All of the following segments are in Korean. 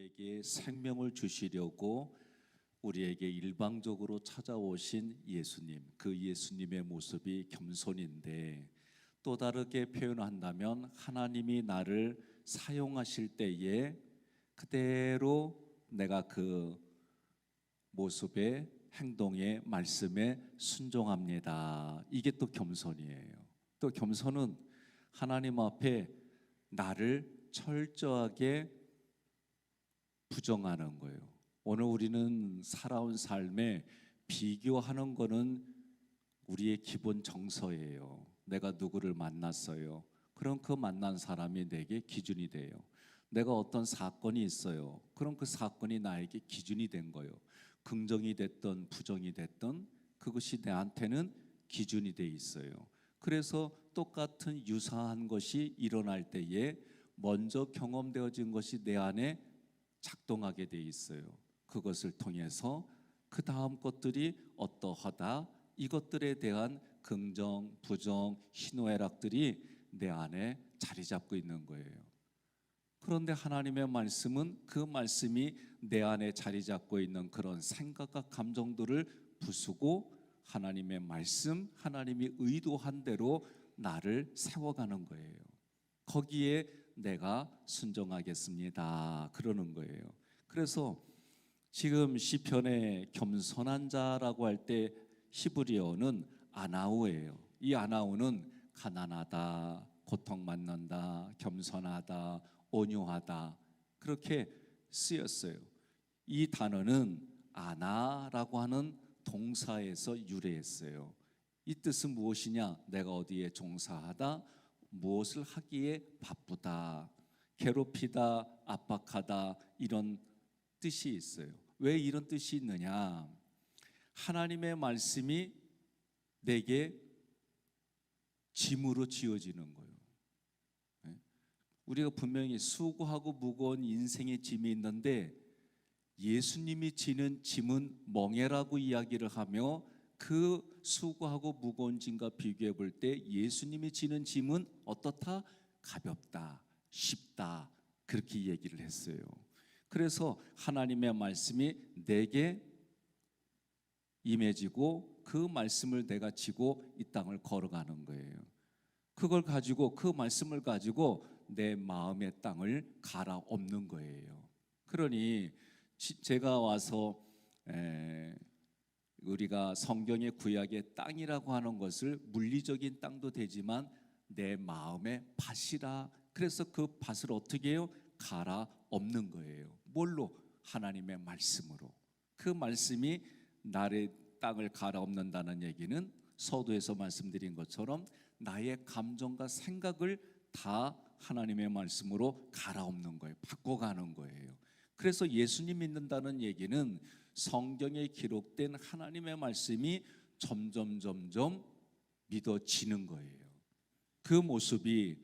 우리에게 생명을 주시려고 우리에게 일방적으로 찾아오신 예수님, 그 예수님의 모습이 겸손인데, 또 다르게 표현한다면 하나님이 나를 사용하실 때에 그대로 내가 그 모습에, 행동에, 말씀에 순종합니다. 이게 또 겸손이에요. 또 겸손은 하나님 앞에 나를 철저하게 부정하는 거예요. 오늘 우리는 살아온 삶에 비교하는 거는 우리의 기본 정서예요. 내가 누구를 만났어요. 그럼 그 만난 사람이 내게 기준이 돼요. 내가 어떤 사건이 있어요. 그럼 그 사건이 나에게 기준이 된 거예요. 긍정이 됐든 부정이 됐든 그것이 내한테는 기준이 돼 있어요. 그래서 똑같은 유사한 것이 일어날 때에 먼저 경험되어진 것이 내 안에 작동하게 돼 있어요. 그것을 통해서 그 다음 것들이 어떠하다, 이것들에 대한 긍정, 부정, 희노애락들이 내 안에 자리 잡고 있는 거예요. 그런데 하나님의 말씀은 그 말씀이 내 안에 자리 잡고 있는 그런 생각과 감정들을 부수고 하나님의 말씀, 하나님이 의도한 대로 나를 세워가는 거예요. 거기에 내가 순종하겠습니다 그러는 거예요. 그래서 지금 시편에 겸손한 자라고 할 때 히브리어는 아나우예요. 이 아나우는 가난하다, 고통받는다, 겸손하다, 온유하다 그렇게 쓰였어요. 이 단어는 아나라고 하는 동사에서 유래했어요. 이 뜻은 무엇이냐? 내가 어디에 종사하다, 무엇을 하기에 바쁘다, 괴롭히다, 압박하다 이런 뜻이 있어요. 왜 이런 뜻이 있느냐? 하나님의 말씀이 내게 짐으로 지어지는 거예요. 우리가 분명히 수고하고 무거운 인생의 짐이 있는데 예수님이 지는 짐은 멍에라고 이야기를 하며 그 수고하고 무거운 짐과 비교해 볼 때 예수님이 지는 짐은 어떻다? 가볍다, 쉽다 그렇게 얘기를 했어요. 그래서 하나님의 말씀이 내게 임해지고 그 말씀을 내가 지고 이 땅을 걸어가는 거예요. 그걸 가지고 그 말씀을 가지고 내 마음의 땅을 갈아엎는 거예요. 그러니 제가 와서 우리가 성경의 구약의 땅이라고 하는 것을 물리적인 땅도 되지만 내 마음의 밭이라, 그래서 그 밭을 어떻게 해요? 갈아엎는 거예요. 뭘로? 하나님의 말씀으로. 그 말씀이 나의 땅을 갈아엎는다는 얘기는 서두에서 말씀드린 것처럼 나의 감정과 생각을 다 하나님의 말씀으로 갈아엎는 거예요. 바꿔가는 거예요. 그래서 예수님 믿는다는 얘기는 성경에 기록된 하나님의 말씀이 점점 믿어지는 거예요. 그 모습이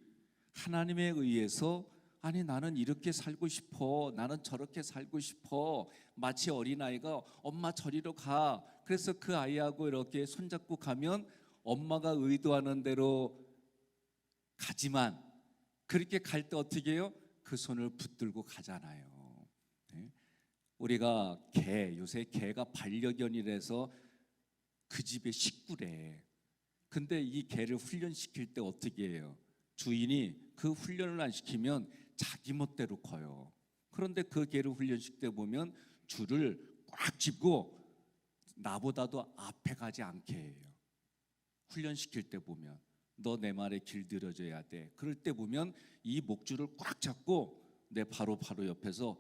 하나님에 의해서 아니 나는 이렇게 살고 싶어, 나는 저렇게 살고 싶어, 마치 어린아이가 엄마 저리로 가, 그래서 그 아이하고 이렇게 손잡고 가면 엄마가 의도하는 대로 가지만 그렇게 갈 때 어떻게 해요? 그 손을 붙들고 가잖아요. 우리가 요새 개가 반려견이라서 그 집의 식구래. 근데 이 개를 훈련시킬 때 어떻게 해요? 주인이 그 훈련을 안 시키면 자기 멋대로 커요. 그런데 그 개를 훈련시킬 때 보면 줄을 꽉 짚고 나보다도 앞에 가지 않게 해요. 훈련시킬 때 보면 너 내 말에 길들여줘야 돼. 그럴 때 보면 이 목줄을 꽉 잡고 내 바로 옆에서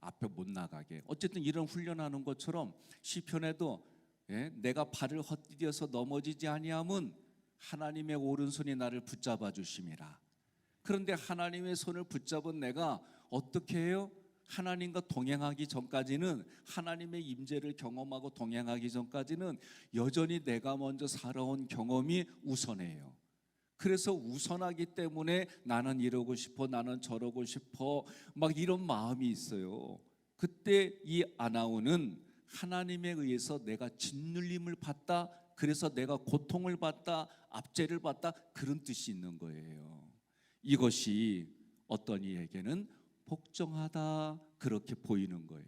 앞에 못 나가게. 어쨌든 이런 훈련하는 것처럼 시편에도 내가 발을 헛디뎌서 넘어지지 아니함은 하나님의 오른손이 나를 붙잡아 주심이라. 그런데 하나님의 손을 붙잡은 내가 어떻게 해요? 하나님과 동행하기 전까지는, 하나님의 임재를 경험하고 동행하기 전까지는 여전히 내가 먼저 살아온 경험이 우선해요. 그래서 우선하기 때문에 나는 이러고 싶어, 나는 저러고 싶어, 막 이런 마음이 있어요. 그때 이 아나운은 하나님에 의해서 내가 짓눌림을 받다, 그래서 내가 고통을 받다, 압제를 받다, 그런 뜻이 있는 거예요. 이것이 어떤 이에게는 복종하다, 그렇게 보이는 거예요.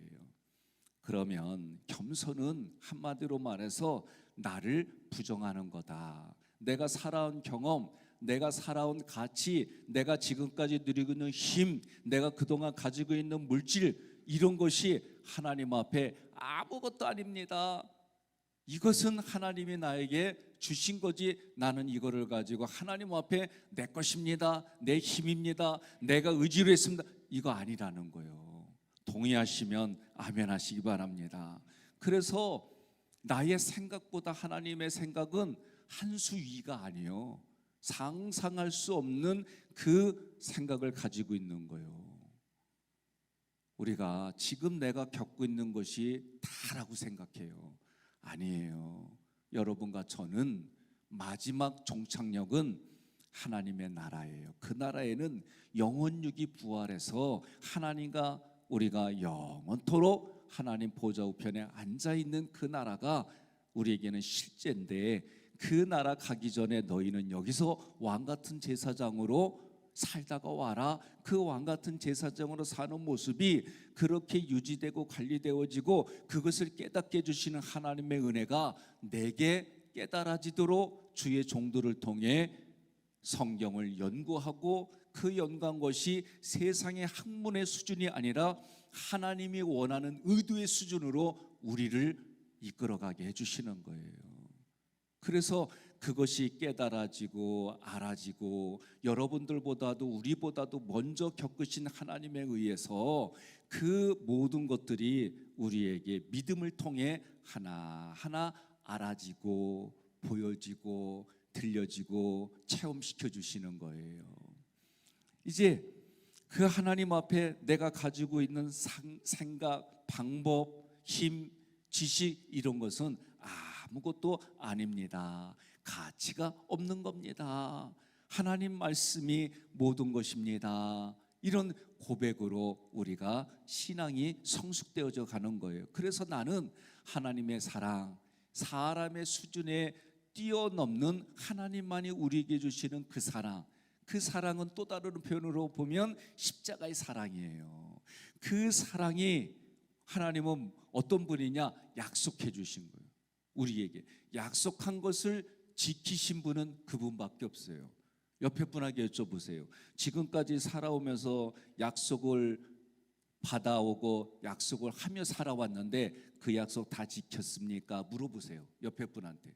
그러면 겸손은 한마디로 말해서 나를 부정하는 거다. 내가 살아온 경험, 내가 살아온 가치, 내가 지금까지 누리고 있는 힘, 내가 그동안 가지고 있는 물질, 이런 것이 하나님 앞에 아무것도 아닙니다. 이것은 하나님이 나에게 주신 거지, 나는 이거를 가지고 하나님 앞에 내 것입니다, 내 힘입니다, 내가 의지로 했습니다, 이거 아니라는 거예요. 동의하시면 아멘 하시기 바랍니다. 그래서 나의 생각보다 하나님의 생각은 한 수 위가 아니에요. 상상할 수 없는 그 생각을 가지고 있는 거예요. 우리가 지금 내가 겪고 있는 것이 다라고 생각해요. 아니에요. 여러분과 저는 마지막 종착역은 하나님의 나라예요. 그 나라에는 영원육이 부활해서 하나님과 우리가 영원토록 하나님 보좌 우편에 앉아있는 그 나라가 우리에게는 실제인데, 그 나라 가기 전에 너희는 여기서 왕같은 제사장으로 살다가 와라. 그 왕같은 제사장으로 사는 모습이 그렇게 유지되고 관리되어지고 그것을 깨닫게 해주시는 하나님의 은혜가 내게 깨달아지도록 주의 종들을 통해 성경을 연구하고 그 연구한 것이 세상의 학문의 수준이 아니라 하나님이 원하는 의도의 수준으로 우리를 이끌어가게 해주시는 거예요. 그래서 그것이 깨달아지고 알아지고 여러분들보다도 우리보다도 먼저 겪으신 하나님에 의해서 그 모든 것들이 우리에게 믿음을 통해 하나하나 알아지고 보여지고 들려지고 체험시켜 주시는 거예요. 이제 그 하나님 앞에 내가 가지고 있는 생각, 방법, 힘, 지식, 이런 것은 아무것도 아닙니다. 가치가 없는 겁니다. 하나님 말씀이 모든 것입니다. 이런 고백으로 우리가 신앙이 성숙되어져 가는 거예요. 그래서 나는 하나님의 사랑, 사람의 수준에 뛰어넘는 하나님만이 우리에게 주시는 그 사랑, 그 사랑은 또 다른 표현으로 보면 십자가의 사랑이에요. 그 사랑이 하나님은 어떤 분이냐? 약속해 주신 거예요. 우리에게 약속한 것을 지키신 분은 그분밖에 없어요. 옆에 분에게 여쭤보세요. 지금까지 살아오면서 약속을 받아오고 약속을 하며 살아왔는데 그 약속 다 지켰습니까? 물어보세요. 옆에 분한테.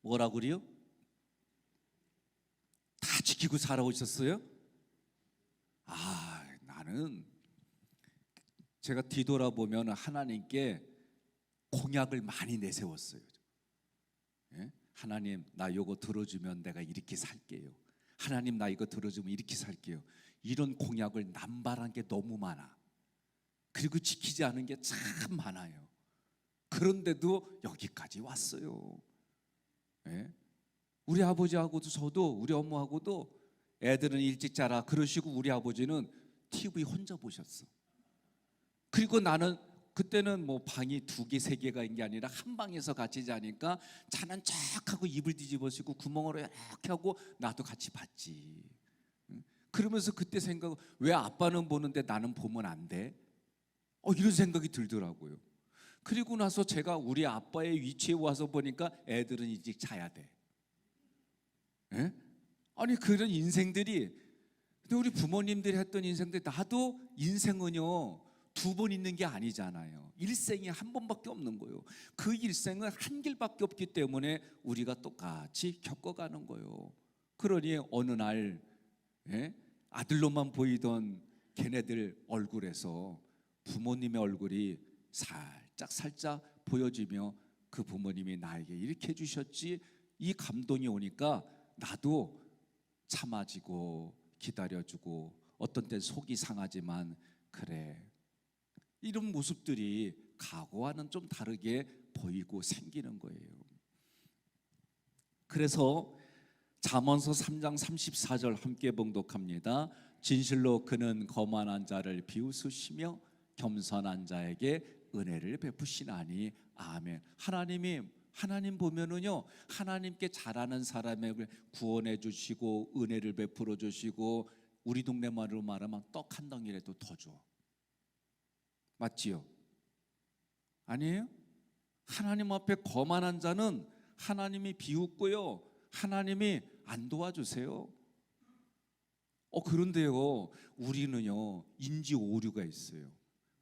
뭐라고요? 다 지키고 살아오셨어요? 나는 제가 뒤돌아보면 하나님께 공약을 많이 내세웠어요. 예? 하나님, 나 요거 들어주면 내가 이렇게 살게요. 하나님, 나 이거 들어주면 이렇게 살게요. 이런 공약을 남발한 게 너무 많아. 그리고 지키지 않은 게 참 많아요. 그런데도 여기까지 왔어요. 예? 우리 아버지하고도 저도, 우리 엄마하고도 애들은 일찍 자라 그러시고 우리 아버지는 TV 혼자 보셨어. 그리고 나는 그때는 뭐 방이 2개, 3개가 있는 게 아니라 한 방에서 같이 자니까 자는 척 하고 이불 뒤집어쓰고 구멍으로 이렇게 하고 나도 같이 봤지. 그러면서 그때 생각, 왜 아빠는 보는데 나는 보면 안 돼? 이런 생각이 들더라고요. 그리고 나서 제가 우리 아빠의 위치에 와서 보니까 애들은 일찍 자야 돼. 예? 아니 그런 인생들이, 근데 우리 부모님들이 했던 인생들, 나도 인생은요 2번 있는 게 아니잖아요. 일생이 한 번밖에 없는 거예요. 그 일생은 한 길밖에 없기 때문에 우리가 똑같이 겪어가는 거예요. 그러니 어느 날 아들로만 보이던 걔네들 얼굴에서 부모님의 얼굴이 살짝 보여지며 그 부모님이 나에게 이렇게 해주셨지, 이 감동이 오니까 나도 참아지고 기다려주고 어떤 때 속이 상하지만 그래, 이런 모습들이 과거와는 좀 다르게 보이고 생기는 거예요. 그래서 잠언서 3장 34절 함께 봉독합니다. 진실로 그는 거만한 자를 비웃으시며 겸손한 자에게 은혜를 베푸시나니. 아멘. 하나님 보면은요, 하나님께 잘하는 사람에게 구원해 주시고 은혜를 베풀어 주시고 우리 동네 말로 말하면 떡 한 덩이라도 더 줘. 맞지요? 아니에요? 하나님 앞에 거만한 자는 하나님이 비웃고요, 하나님이 안 도와주세요. 그런데요, 우리는요 인지 오류가 있어요.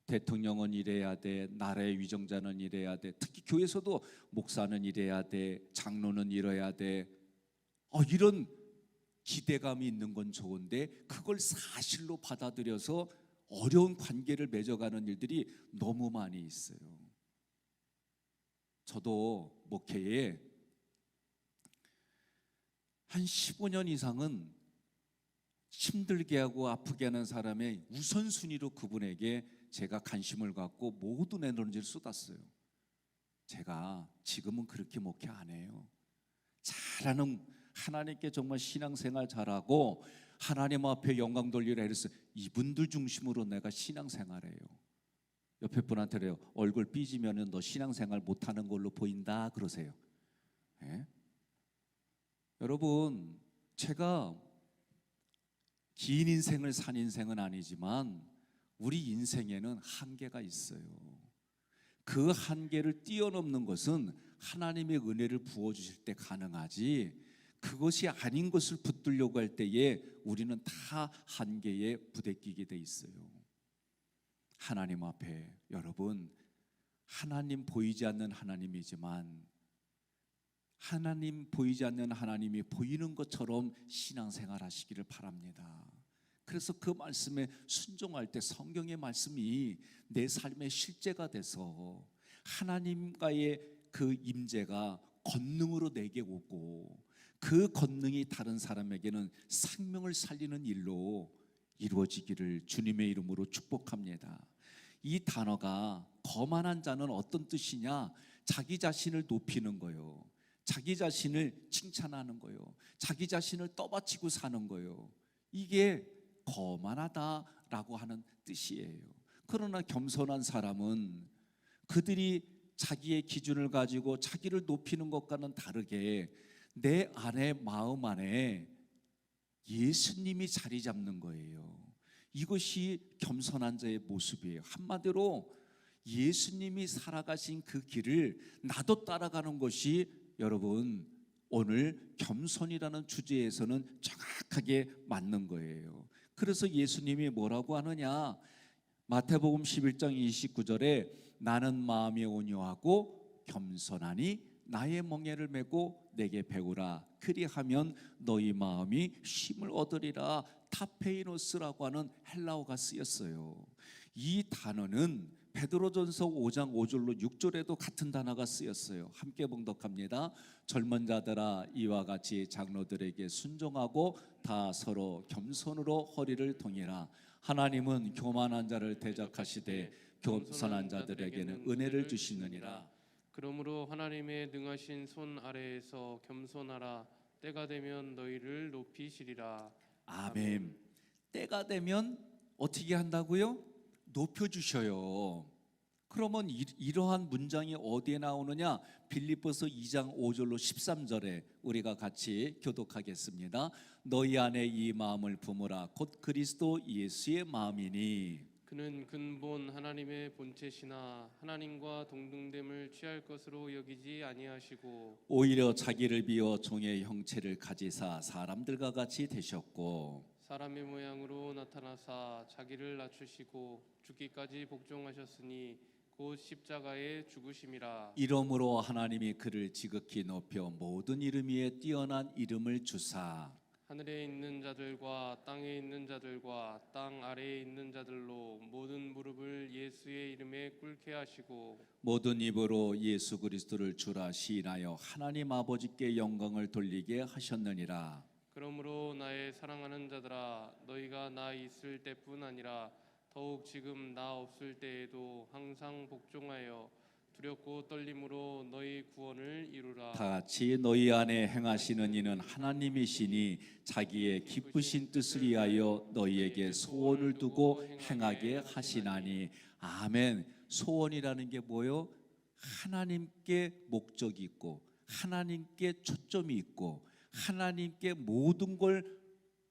대통령은 이래야 돼, 나라의 위정자는 이래야 돼, 특히 교회에서도 목사는 이래야 돼, 장로는 이래야 돼. 이런 기대감이 있는 건 좋은데 그걸 사실로 받아들여서 어려운 관계를 맺어가는 일들이 너무 많이 있어요. 저도 목회에 한 15년 이상은 힘들게 하고 아프게 하는 사람의 우선순위로 그분에게 제가 관심을 갖고 모든 에너지를 쏟았어요. 제가 지금은 그렇게 목회 안 해요. 잘하는, 하나님께 정말 신앙생활 잘하고 하나님 앞에 영광 돌리라 이랬어요. 이분들 중심으로 내가 신앙생활해요. 옆에 분한테 그래요. 얼굴 삐지면 너 신앙생활 못하는 걸로 보인다 그러세요. 네? 여러분, 제가 긴 인생을 산 인생은 아니지만 우리 인생에는 한계가 있어요. 그 한계를 뛰어넘는 것은 하나님의 은혜를 부어주실 때 가능하지, 그것이 아닌 것을 붙들려고 할 때에 우리는 다 한계에 부대끼게 돼 있어요. 하나님 앞에 여러분, 하나님 보이지 않는 하나님이지만 하나님 보이지 않는 하나님이 보이는 것처럼 신앙생활 하시기를 바랍니다. 그래서 그 말씀에 순종할 때 성경의 말씀이 내 삶의 실제가 돼서 하나님과의 그 임재가 권능으로 내게 오고 그 권능이 다른 사람에게는 생명을 살리는 일로 이루어지기를 주님의 이름으로 축복합니다. 이 단어가 거만한 자는 어떤 뜻이냐? 자기 자신을 높이는 거예요. 자기 자신을 칭찬하는 거예요. 자기 자신을 떠받치고 사는 거예요. 이게 거만하다라고 하는 뜻이에요. 그러나 겸손한 사람은 그들이 자기의 기준을 가지고 자기를 높이는 것과는 다르게 내 안에, 마음 안에 예수님이 자리 잡는 거예요. 이것이 겸손한 자의 모습이에요. 한마디로 예수님이 살아가신 그 길을 나도 따라가는 것이 여러분 오늘 겸손이라는 주제에서는 정확하게 맞는 거예요. 그래서 예수님이 뭐라고 하느냐? 마태복음 11장 29절에 나는 마음이 온유하고 겸손하니 나의 멍에를 메고 내게 배우라. 그리하면 너희 마음이 쉼을 얻으리라. 타페이노스라고 하는 헬라어가 쓰였어요. 이 단어는 베드로전서 5장 5절로 6절에도 같은 단어가 쓰였어요. 함께 봉독합니다. 젊은 자들아 이와 같이 장로들에게 순종하고 다 서로 겸손으로 허리를 동이라. 하나님은 교만한 자를 대적하시되 겸손한 자들에게는 은혜를 주시느니라. 그러므로 하나님의 능하신 손 아래에서 겸손하라. 때가 되면 너희를 높이시리라. 아멘. 때가 되면 어떻게 한다고요? 높여주셔요. 그러면 이러한 문장이 어디에 나오느냐? 빌립보서 2장 5절로 13절에 우리가 같이 교독하겠습니다. 너희 안에 이 마음을 품으라. 곧 그리스도 예수의 마음이니 그는 근본 하나님의 본체시나 하나님과 동등됨을 취할 것으로 여기지 아니하시고 오히려 자기를 비워 종의 형체를 가지사 사람들과 같이 되셨고 사람의 모양으로 나타나사 자기를 낮추시고 죽기까지 복종하셨으니 곧 십자가에 죽으심이라. 이러므로 하나님이 그를 지극히 높여 모든 이름 위에 뛰어난 이름을 주사 하늘에 있는 자들과 땅에 있는 자들과 땅 아래에 있는 자들로 모든 무릎을 예수의 이름에 꿇게 하시고 모든 입으로 예수 그리스도를 주라 시인하여 하나님 아버지께 영광을 돌리게 하셨느니라. 그러므로 나의 사랑하는 자들아 너희가 나 있을 때뿐 아니라 더욱 지금 나 없을 때에도 항상 복종하여 두렵고 떨림으로 너희 구원을 이루라. 다 같이 너희 안에 행하시는 이는 하나님이시니 자기의 기쁘신 뜻을 위하여 너희에게 소원을 두고 행하게 하시나니. 아멘. 소원이라는 게 뭐요? 하나님께 목적이 있고 하나님께 초점이 있고 하나님께 모든 걸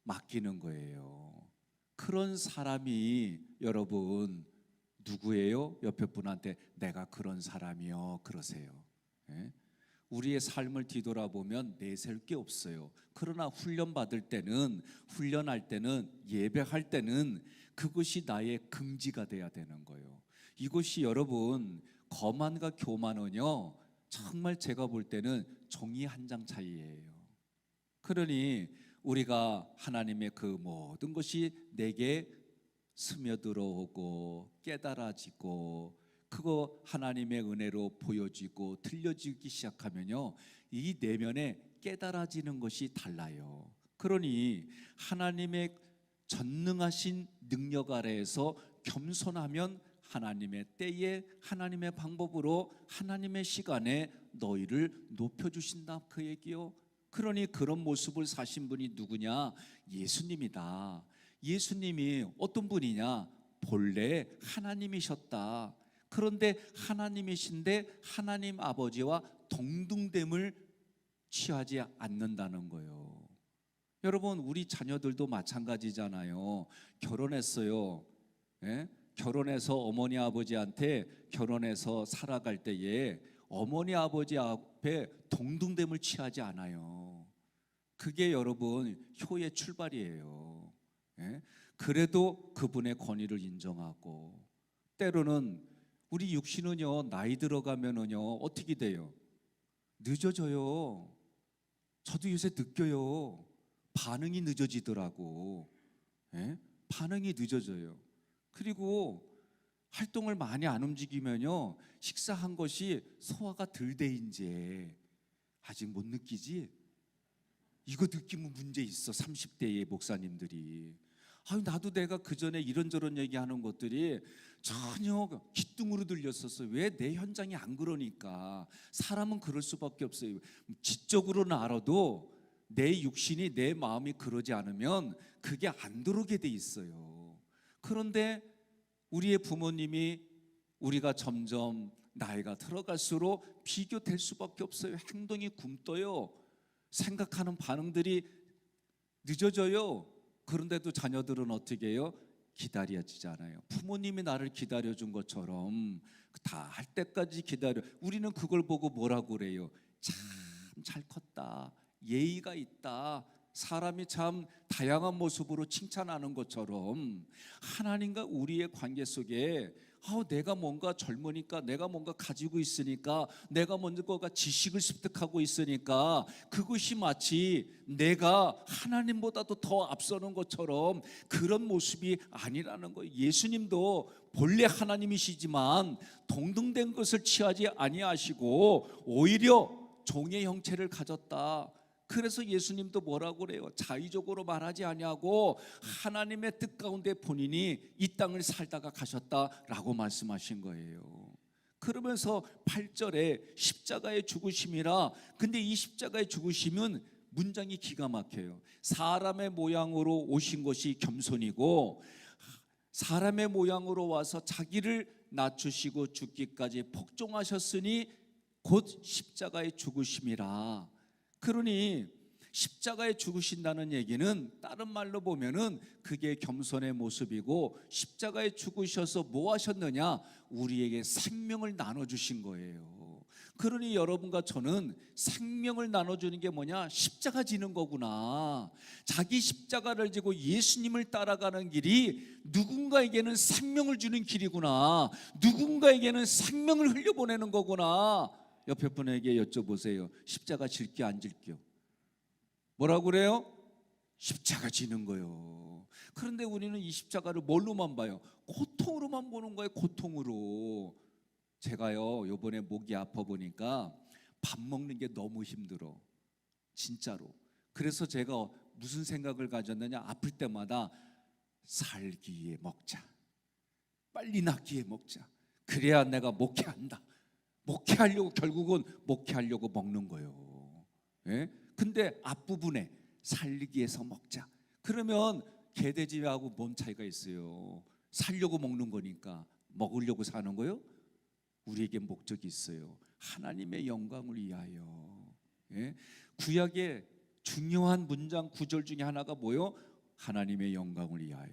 맡기는 거예요. 그런 사람이 여러분 누구예요? 옆에 분한테 내가 그런 사람이요 그러세요. 예? 우리의 삶을 뒤돌아보면 내세울 게 없어요. 그러나 훈련할 때는 예배할 때는 그것이 나의 긍지가 돼야 되는 거예요. 이것이 여러분 거만과 교만은요 정말 제가 볼 때는 종이 한 장 차이예요. 그러니 우리가 하나님의 그 모든 것이 내게 스며들어오고 깨달아지고 그거 하나님의 은혜로 보여지고 들려지기 시작하면요 이 내면에 깨달아지는 것이 달라요. 그러니 하나님의 전능하신 능력 아래에서 겸손하면 하나님의 때에 하나님의 방법으로 하나님의 시간에 너희를 높여주신다 그 얘기요. 그러니 그런 모습을 사신 분이 누구냐? 예수님이다. 예수님이 어떤 분이냐? 본래 하나님이셨다. 그런데 하나님이신데 하나님 아버지와 동등됨을 취하지 않는다는 거예요. 여러분 우리 자녀들도 마찬가지잖아요. 결혼했어요. 예? 결혼해서 어머니 아버지한테 결혼해서 살아갈 때에 어머니 아버지 앞에 동등됨을 취하지 않아요. 그게 여러분 효의 출발이에요. 예? 그래도 그분의 권위를 인정하고 때로는 우리 육신은요 나이 들어가면은요 어떻게 돼요? 늦어져요. 저도 요새 느껴요. 반응이 늦어지더라고. 예? 반응이 늦어져요. 그리고 활동을 많이 안 움직이면요 식사한 것이 소화가 덜 돼 이제 아직 못 느끼지? 이거 느끼면 문제 있어. 30대의 목사님들이 나도 내가 그 전에 이런저런 얘기하는 것들이 전혀 기뚱으로 들렸었어요. 왜 내 현장이 안 그러니까. 사람은 그럴 수밖에 없어요. 지적으로는 알아도 내 육신이 내 마음이 그러지 않으면 그게 안 들어오게 돼 있어요. 그런데 우리의 부모님이 우리가 점점 나이가 들어갈수록 비교될 수밖에 없어요. 행동이 굼떠요. 생각하는 반응들이 늦어져요. 그런데도 자녀들은 어떻게 해요? 기다려지잖아요. 부모님이 나를 기다려준 것처럼 다 할 때까지 기다려. 우리는 그걸 보고 뭐라고 그래요? 참 잘 컸다. 예의가 있다. 사람이 참 다양한 모습으로 칭찬하는 것처럼 하나님과 우리의 관계 속에 내가 뭔가 젊으니까 내가 뭔가 가지고 있으니까 내가 뭔가 지식을 습득하고 있으니까 그것이 마치 내가 하나님보다도 더 앞서는 것처럼 그런 모습이 아니라는 거예요. 예수님도 본래 하나님이시지만 동등된 것을 취하지 아니하시고 오히려 종의 형체를 가졌다. 그래서 예수님도 뭐라고 그래요? 자의적으로 말하지 아니하고 하나님의 뜻 가운데 본인이 이 땅을 살다가 가셨다라고 말씀하신 거예요. 그러면서 8절에 십자가의 죽으심이라. 근데 이 십자가의 죽으심은 문장이 기가 막혀요. 사람의 모양으로 오신 것이 겸손이고 사람의 모양으로 와서 자기를 낮추시고 죽기까지 복종하셨으니 곧 십자가의 죽으심이라. 그러니 십자가에 죽으신다는 얘기는 다른 말로 보면은 그게 겸손의 모습이고 십자가에 죽으셔서 뭐 하셨느냐? 우리에게 생명을 나눠주신 거예요. 그러니 여러분과 저는 생명을 나눠주는 게 뭐냐? 십자가 지는 거구나. 자기 십자가를 지고 예수님을 따라가는 길이 누군가에게는 생명을 주는 길이구나. 누군가에게는 생명을 흘려보내는 거구나. 옆에 분에게 여쭤보세요. 십자가 질게 안 질게요? 뭐라고 그래요? 십자가 지는 거예요. 그런데 우리는 이 십자가를 뭘로만 봐요? 고통으로만 보는 거예요. 고통으로. 제가요 요번에 목이 아파 보니까 밥 먹는 게 너무 힘들어. 진짜로. 그래서 제가 무슨 생각을 가졌느냐? 아플 때마다 살기에 먹자. 빨리 낫기에 먹자. 그래야 내가 목회한다. 목회하려고 결국은 목회하려고 먹는 거예요. 예? 근데 앞부분에 살기 위해서 먹자. 그러면 개돼지하고 뭔 차이가 있어요? 살려고 먹는 거니까. 먹으려고 사는 거요? 우리에게 목적이 있어요. 하나님의 영광을 위하여. 예? 구약의 중요한 문장 구절 중에 하나가 뭐요? 하나님의 영광을 위하여.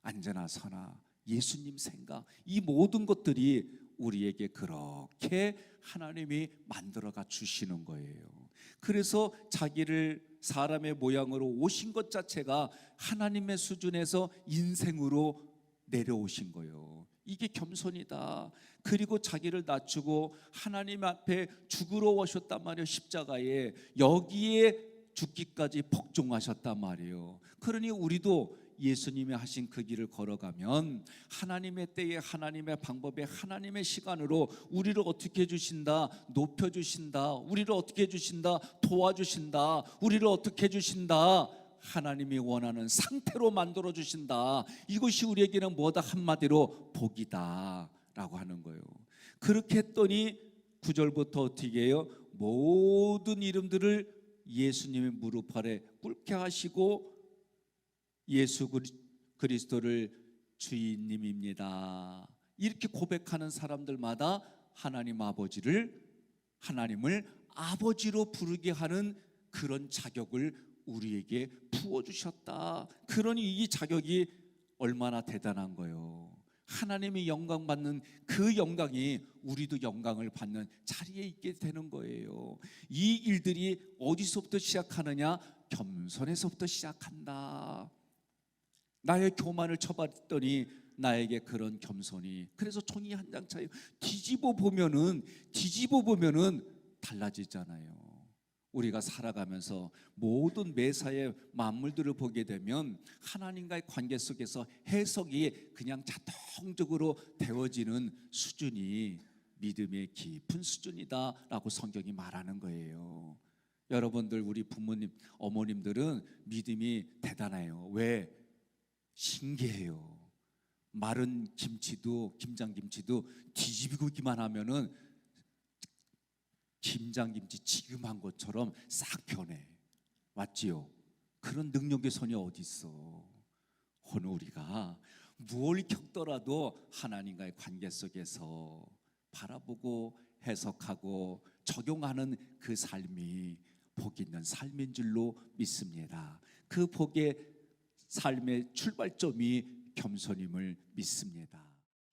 앉으나 서나 예수님 생각, 이 모든 것들이 우리에게 그렇게 하나님이 만들어가 주시는 거예요. 그래서 자기를 사람의 모양으로 오신 것 자체가 하나님의 수준에서 인생으로 내려오신 거예요. 이게 겸손이다. 그리고 자기를 낮추고 하나님 앞에 죽으러 오셨단 말이에요. 십자가에 여기에 죽기까지 복종하셨단 말이에요. 그러니 우리도 예수님이 하신 그 길을 걸어가면 하나님의 때에 하나님의 방법에 하나님의 시간으로 우리를 어떻게 해주신다? 높여주신다. 우리를 어떻게 해주신다? 도와주신다. 우리를 어떻게 해주신다? 하나님이 원하는 상태로 만들어주신다. 이것이 우리에게는 뭐다? 한마디로 복이다 라고 하는 거예요. 그렇게 했더니 9절부터 어떻게 해요? 모든 이름들을 예수님의 무릎 아래 꿇게 하시고 예수 그리스도를 주인님입니다. 이렇게 고백하는 사람들마다 하나님을 아버지로 부르게 하는 그런 자격을 우리에게 부어주셨다. 그러니 이 자격이 얼마나 대단한 거예요. 하나님이 영광 받는 그 영광이 우리도 영광을 받는 자리에 있게 되는 거예요. 이 일들이 어디서부터 시작하느냐? 겸손에서부터 시작한다. 나의 교만을 쳐봤더니 나에게 그런 겸손이, 그래서 종이 한 장 차이 뒤집어 보면은 달라지잖아요. 우리가 살아가면서 모든 매사의 만물들을 보게 되면 하나님과의 관계 속에서 해석이 그냥 자동적으로 되어지는 수준이 믿음의 깊은 수준이다라고 성경이 말하는 거예요. 여러분들, 우리 부모님, 어머님들은 믿음이 대단해요. 왜? 신기해요. 마른 김치도, 김장김치도 뒤집기만 하면은 김장김치 지금 한 것처럼 싹 변해. 맞지요? 그런 능력의 손이 어디 있어? 오늘 우리가 무엇을 겪더라도 하나님과의 관계 속에서 바라보고 해석하고 적용하는 그 삶이 복 있는 삶인 줄로 믿습니다. 그 복의 삶의 출발점이 겸손임을 믿습니다.